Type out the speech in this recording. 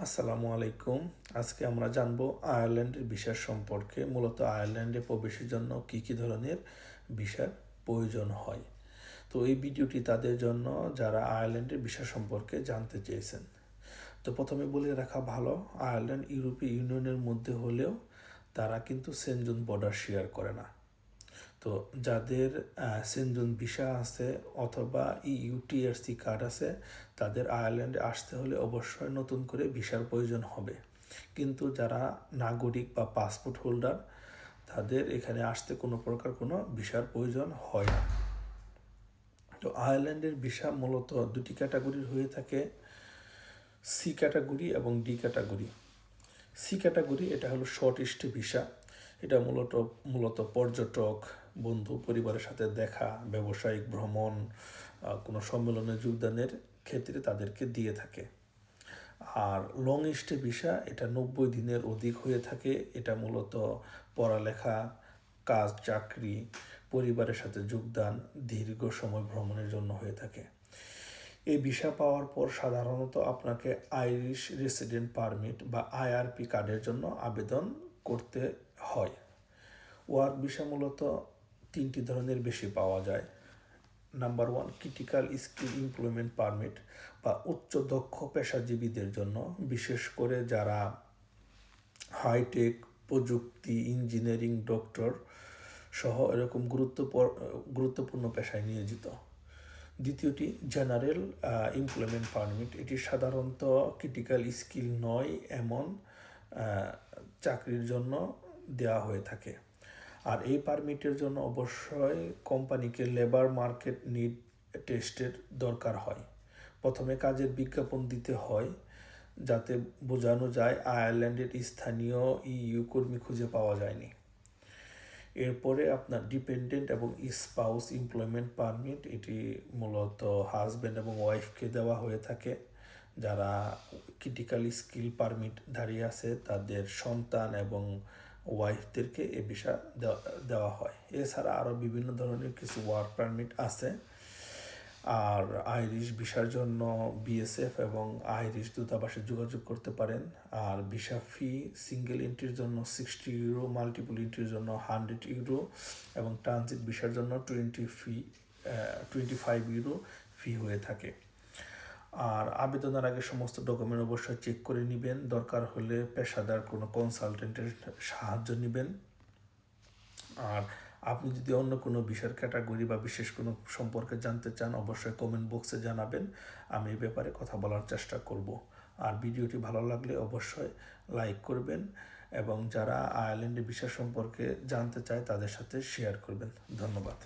আসসালামু আলাইকুম। আজকে আমরা জানবো আয়ারল্যান্ডের ভিসা সম্পর্কে। মূলত আয়ারল্যান্ডে প্রবেশের জন্য কী কী ধরনের ভিসার প্রয়োজন হয়। তো এই ভিডিওটি তাদের জন্য যারা আয়ারল্যান্ডের ভিসা সম্পর্কে জানতে চেয়েছেন। তো প্রথমে বলে রাখা ভালো, আয়ারল্যান্ড ইউরোপীয় ইউনিয়নের মধ্যে হলেও তারা কিন্তু সেনজুন বর্ডার শেয়ার করে না। তো যাদের সেনজুন ভিসা আছে অথবা ইউটিআরসি কার্ড আছে, তাদের আয়ারল্যান্ডে আসতে হলে অবশ্যই নতুন করে ভিসার প্রয়োজন হবে। কিন্তু যারা নাগরিক বা পাসপোর্ট হোল্ডার, তাদের এখানে আসতে কোনো প্রকার কোনো ভিসার প্রয়োজন হয় না। তো আয়ারল্যান্ডের ভিসা মূলত দুটি ক্যাটাগরির হয়ে থাকে, সি ক্যাটাগরি এবং ডি ক্যাটাগরি। সি ক্যাটাগরি এটা হলো শর্ট স্টে ভিসা। এটা মূলত পর্যটক, বন্ধু পরিবারের সাথে দেখা, ব্যবসায়িক ভ্রমণ, কোনো সম্মেলনে যোগদানের ক্ষেত্রে তাদেরকে দিয়ে থাকে। আর লং স্টে ভিসা এটা 90 দিনের অধিক হয়ে থাকে। এটা মূলত পড়ালেখা, কাজ, চাকরি, পরিবারের সাথে যোগদান, দীর্ঘ সময় ভ্রমণের জন্য হয়ে থাকে। এই ভিসা পাওয়ার পর সাধারণত আপনাকে আইরিশ রেসিডেন্ট পারমিট বা আইআরপি কার্ডের জন্য আবেদন করতে হয়। ওয়ার্ক ভিসা মূলত তিনটি ধরনের বেশি পাওয়া যায়। Number 1, critical skill employment permit বা উচ্চ দক্ষ পেশাজীবীদের জন্য, বিশেষ করে যারা হাইটেক, প্রযুক্তি, ইঞ্জিনিয়ারিং, ডক্টর সহ এরকম গুরুত্বপূর্ণ পেশায় নিয়োজিত। দ্বিতীয়টি জেনারেল এমপ্লয়মেন্ট পারমিট। এটি সাধারণত ক্রিটিক্যাল স্কিল নয় এমন চাকরির জন্য দেওয়া হয়ে থাকে। আর এই পারমিটের জন্য অবশ্যই কোম্পানিকে লেবার মার্কেট নিড টেস্টের দরকার হয়। প্রথমে কাজের বিজ্ঞাপন দিতে হয় যাতে বোঝানো যায় আয়ারল্যান্ডের স্থানীয় ইইউ কর্মী খুঁজে পাওয়া যায়নি। এরপরে আপনার ডিপেন্ডেন্ট এবং স্পাউস এমপ্লয়মেন্ট পারমিট। এটি মূলত হাজব্যান্ড এবং ওয়াইফকে দেওয়া হয়ে থাকে। যারা ক্রিটিক্যাল স্কিল পারমিট দাঁড়িয়ে আছে, তাদের সন্তান এবং ওয়াইফদেরকে এ ভিসা দেওয়া হয়। এছাড়া আরও বিভিন্ন ধরনের কিছু ওয়ার্ক পারমিট আছে। আর আইরিশ ভিসার জন্য বিএসএফ এবং আইরিশ দূতাবাসে যোগাযোগ করতে পারেন। আর ভিসা ফি সিঙ্গেল এন্ট্রির জন্য 60 ইউরো, মাল্টিপল এন্ট্রির জন্য 100 ইউরো এবং ট্রানজিট ভিসার জন্য 25 ইউরো ফি হয়ে থাকে। আর আবেদনের আগে সমস্ত ডকুমেন্ট অবশ্যই চেক করে নেবেন। দরকার হলে পেশাদার কোনো কনসালটেন্টের সাহায্য নেবেন। আর আপনি যদি অন্য কোনো ভিসার ক্যাটাগরি বা বিশেষ কোনো সম্পর্কে জানতে চান, অবশ্যই কমেন্ট বক্সে জানাবেন। আমি এই ব্যাপারে কথা বলার চেষ্টা করব। আর ভিডিওটি ভালো লাগলে অবশ্যই লাইক করবেন এবং যারা আয়ারল্যান্ডের ভিসা সম্পর্কে জানতে চায় তাদের সাথে শেয়ার করবেন। ধন্যবাদ।